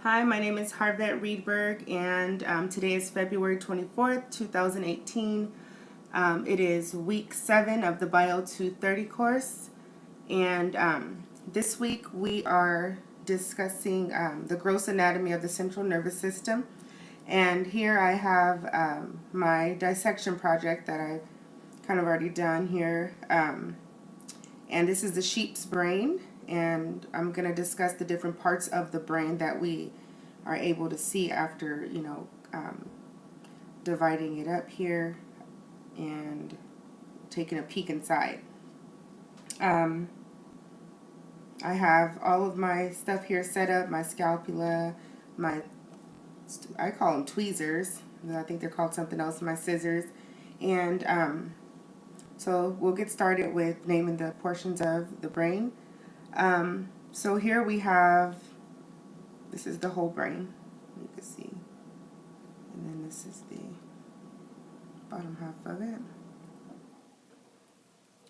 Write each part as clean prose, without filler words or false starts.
Hi, my name is Harvette Reedberg, and today is February 24th, 2018. It is week 7 of the Bio 230 course, and this week we are discussing the gross anatomy of the central nervous system. And here I have my dissection project that I've kind of already done here. And this is the sheep's brain, and I'm going to discuss the different parts of the brain that we are able to see after, dividing it up here and taking a peek inside. I have all of my stuff here set up, my scalpula, I call them tweezers, I think they're called something else, my scissors, and so we'll get started with naming the portions of the brain. So here we have, this is the whole brain, you can see, and then this is the bottom half of it.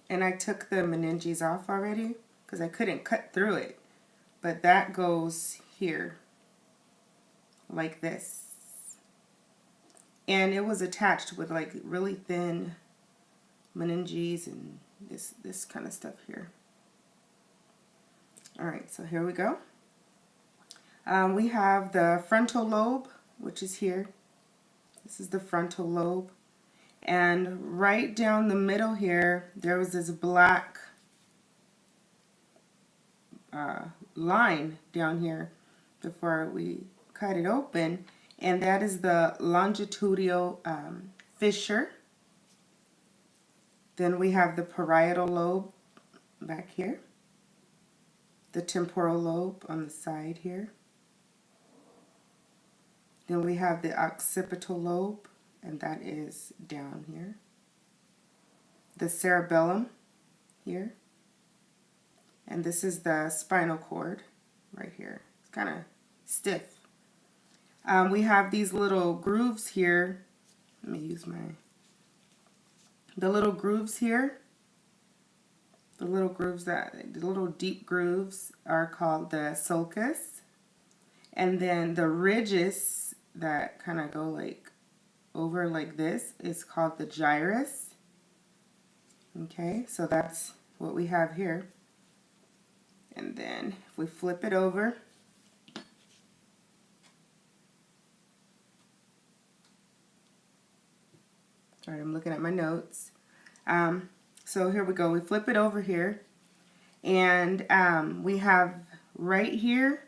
And I took the meninges off already because I couldn't cut through it, but that goes here like this, and it was attached with like really thin meninges and this kind of stuff here. Alright, so here we go. We have the frontal lobe, which is here. This is the frontal lobe. And right down the middle here, there was this black line down here before we cut it open. And that is the longitudinal fissure. Then we have the parietal lobe back here. The temporal lobe on the side here. Then we have the occipital lobe, and that is down here. The cerebellum here. And this is the spinal cord right here. It's kind of stiff. We have these little grooves here. Let me use the little grooves here. The little deep grooves are called the sulcus. And then the ridges that kind of go like over like this is called the gyrus. Okay, so that's what we have here. And then if we flip it over, sorry, I'm looking at my notes. So here we go. We flip it over here, and we have right here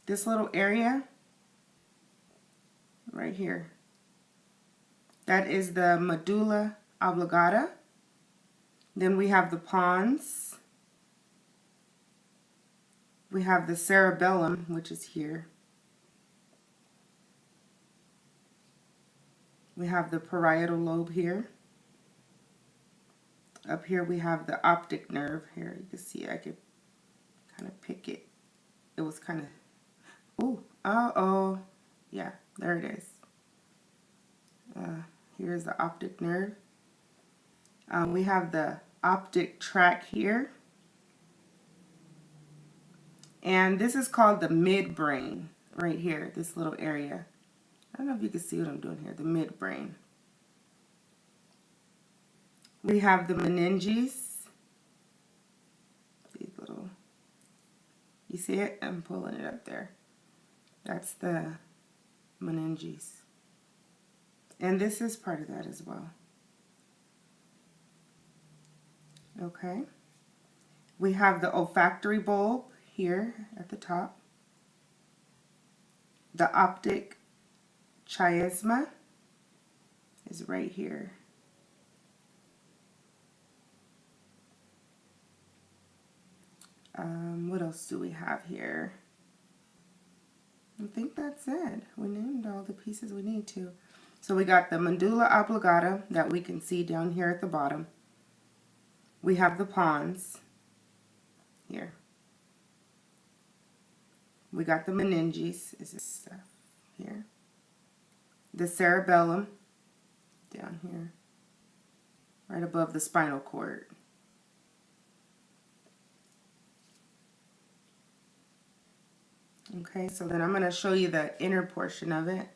this little area right here. That is the medulla oblongata. Then we have the pons. We have the cerebellum, which is here. We have the parietal lobe here. Up here we have the optic nerve here. You can see I could kind of pick it. It was kind of, oh, yeah, there it is. Here's the optic nerve. We have the optic tract here. And this is called the midbrain right here, this little area. I don't know if you can see what I'm doing here, the midbrain. We have the meninges. These little, you see it? I'm pulling it up there. That's the meninges. And this is part of that as well. Okay. We have the olfactory bulb here at the top. The optic chiasma is right here. What else do we have here? I think that's it. We named all the pieces we need to. So we got the medulla oblongata that we can see down here at the bottom. We have the pons here. We got the meninges, is this stuff here. The cerebellum down here, right above the spinal cord. Okay, so then I'm going to show you the inner portion of it.